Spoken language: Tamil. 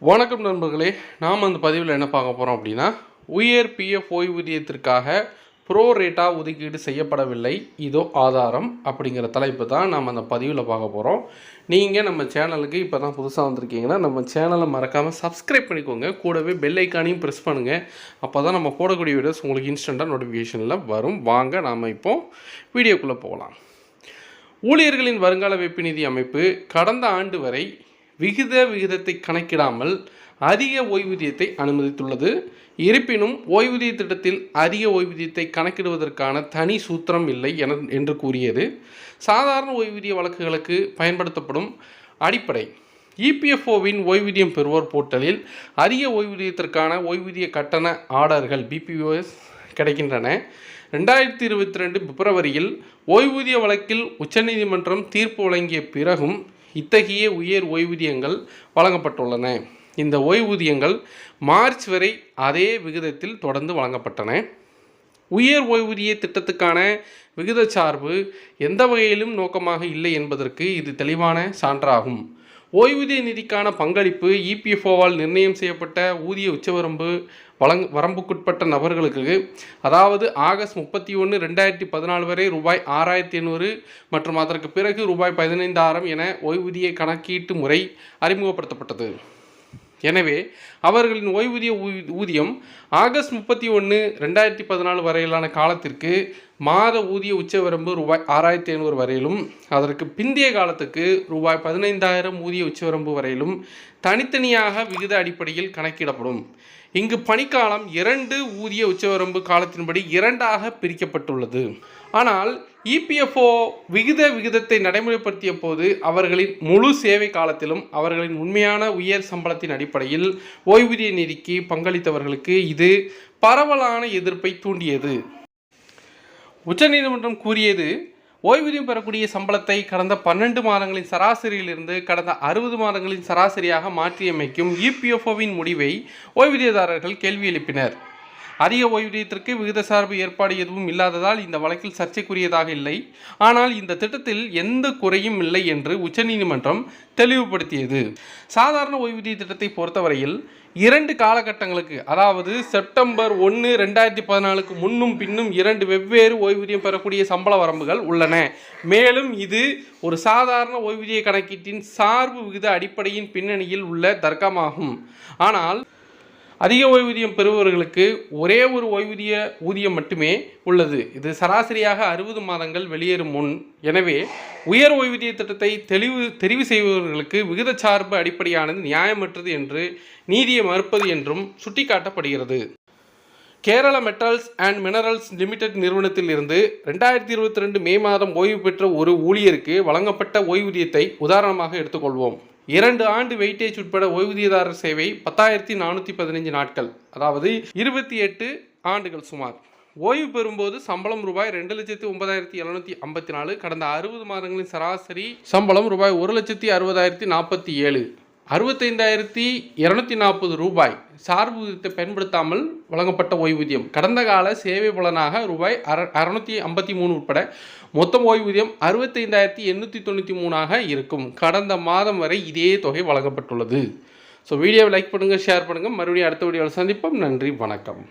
வணக்கம் நண்பர்களே, நாம் அந்த பதிவில் என்ன பார்க்க போகிறோம் அப்படின்னா, உயர் பிஎஃப் ஓய்வூதியத்திற்காக ப்ரோ ரேட்டா ஒதுக்கீடு செய்யப்படவில்லை, இதோ ஆதாரம் அப்படிங்கிற தலைப்பு தான் நாம் அந்த பதிவில் பார்க்க போகிறோம். நீங்கள் நம்ம சேனலுக்கு இப்போ தான் புதுசாக வந்திருக்கீங்கன்னா நம்ம சேனலை மறக்காமல் சப்ஸ்கிரைப் பண்ணிக்கோங்க. கூடவே பெல் ஐக்கானையும் ப்ரெஸ் பண்ணுங்கள். அப்போ தான் நம்ம போடக்கூடிய வீடியோஸ் உங்களுக்கு இன்ஸ்டண்ட்டாக நோட்டிஃபிகேஷனில் வரும். வாங்க நாம் இப்போது வீடியோக்குள்ளே போகலாம். ஊழியர்களின் வருங்கால வைப்பு நிதி அமைப்பு கடந்த ஆண்டு வரை விகிதத்தை கணக்கிடாமல் அதிக ஓய்வூதியத்தை அனுமதித்துள்ளது. இருப்பினும் ஓய்வூதிய திட்டத்தில் அதிக ஓய்வூதியத்தை கணக்கிடுவதற்கான தனி சூத்திரம் இல்லை என்று கூறியது. சாதாரண ஓய்வூதிய வழக்குகளுக்கு பயன்படுத்தப்படும் அடிப்படை இபிஎஃப்ஓவின் ஓய்வூதியம் பெறுவோர் போர்ட்டலில் அதிக ஓய்வூதியத்திற்கான ஓய்வூதிய கட்டண ஆர்டர்கள் பிபிஓஎஸ் கிடைக்கின்றன. 2022 பிப்ரவரியில் ஓய்வூதிய வழக்கில் உச்சநீதிமன்றம் தீர்ப்பு வழங்கிய பிறகும் இத்தகைய உயர் ஓய்வூதியங்கள் வழங்கப்பட்டுள்ளன. இந்த ஓய்வூதியங்கள் மார்ச் வரை அதே விகிதத்தில் தொடர்ந்து வழங்கப்பட்டன. உயர் ஓய்வூதிய திட்டத்துக்கான விகிதச்சார்பு எந்த வகையிலும் நோக்கமாக இல்லை என்பதற்கு இது தெளிவான சான்றாகும். ஓய்வூதிய நிதிக்கான பங்களிப்பு இபிஎஃப்ஓவால் நிர்ணயம் செய்யப்பட்ட ஊதிய உச்சவரம்பு வரம்புக்குட்பட்ட நபர்களுக்கு, அதாவது ஆகஸ்ட் 31, 2014 வரை ரூபாய் 6,800 மற்றும் அதற்கு பிறகு ரூபாய் 15,000 என ஓய்வூதிய கணக்கீட்டு முறை அறிமுகப்படுத்தப்பட்டது. எனவே அவர்களின் ஓய்வூதிய ஊதியம் ஆகஸ்ட் 31, 2014 வரையிலான காலத்திற்கு மாத ஊதிய உச்சவரம்பு ரூபாய் 6,500 வரையிலும், அதற்கு பிந்தைய காலத்துக்கு ரூபாய் 15,000 ஊதிய உச்சவரம்பு வரையிலும் தனித்தனியாக விகித அடிப்படையில் கணக்கிடப்படும். இங்கு பணிக்காலம் 2 ஊதிய உச்சவரம்பு காலத்தின்படி 2ஆக பிரிக்கப்பட்டுள்ளது. ஆனால் இபிஎஃப்ஓ விகிதத்தை நடைமுறைப்படுத்திய போது அவர்களின் முழு சேவை காலத்திலும் அவர்களின் உண்மையான உயர் சம்பளத்தின் அடிப்படையில் ஓய்வூதிய நிதிக்கு பங்களித்தவர்களுக்கு இது பரவலான எதிர்ப்பை தூண்டியது. உச்சநீதிமன்றம் கூறியது, ஓய்வூதியம் பெறக்கூடிய சம்பளத்தை கடந்த 12 மாதங்களின் சராசரியிலிருந்து கடந்த 60 மாதங்களின் சராசரியாக மாற்றியமைக்கும் இபிஎஃப்ஓவின் முடிவை ஓய்வூதியதாரர்கள் கேள்வி எழுப்பினர். அதிக ஓய்வூதியத்திற்கு விகிதசார்பு ஏற்பாடு எதுவும் இல்லாததால் இந்த வழக்கில் சர்ச்சைக்குரியதாக இல்லை. ஆனால் இந்த திட்டத்தில் எந்த குறையும் இல்லை என்று உச்சநீதிமன்றம் தெளிவுபடுத்தியது. சாதாரண ஓய்வூதிய திட்டத்தை பொறுத்தவரையில் 2 காலகட்டங்களுக்கு, அதாவது செப்டம்பர் 1, 2014 முன்னும் பின்னும் 2 வெவ்வேறு ஓய்வூதியம் பெறக்கூடிய சம்பள வரம்புகள் உள்ளன. மேலும் இது ஒரு சாதாரண ஓய்வூதிய கணக்கீட்டின் சார்பு விகித அடிப்படையின் பின்னணியில் உள்ள தர்க்கமாகும். ஆனால் அதிக ஓய்வூதியம் பெறுபவர்களுக்கு ஒரே ஒரு ஊதியம் மட்டுமே உள்ளது. இது சராசரியாக 60 மாதங்கள் வெளியேறும் முன். எனவே உயர் ஓய்வூதிய திட்டத்தை தெரிவு செய்பவர்களுக்கு விகிதச்சார்பு அடிப்படையானது நியாயமற்றது என்று நீதியை மறுப்பது என்றும் சுட்டிக்காட்டப்படுகிறது. Kerala metals and minerals limited நிறுவனத்தில் இருந்து 2022 மே மாதம் ஓய்வு பெற்ற ஒரு ஊழியருக்கு வழங்கப்பட்ட ஓய்வூதியத்தை உதாரணமாக எடுத்துக்கொள்வோம். 2 ஆண்டு வெயிட்டேஜ் உட்பட ஓய்வூதியதாரர் சேவை 10,415 நாட்கள், அதாவது 28 ஆண்டுகள் சுமார். ஓய்வு பெறும்போது சம்பளம் ரூபாய் 2,09,754. கடந்த 60 மாதங்களின் சராசரி சம்பளம் ரூபாய் 1,60,047. 65,240 ரூபாய் சார்பு விகிதத்தை பயன்படுத்தாமல் வழங்கப்பட்ட ஓய்வூதியம். கடந்த கால சேவை பலனாக ரூபாய் 653 உட்பட மொத்தம் ஓய்வூதியம் 65,893 இருக்கும். கடந்த மாதம் வரை இதே தொகை வழங்கப்பட்டுள்ளது. ஸோ வீடியோவை லைக் பண்ணுங்கள், ஷேர் பண்ணுங்கள். மறுபடியும் அடுத்த வீடியோவில் சந்திப்போம். நன்றி, வணக்கம்.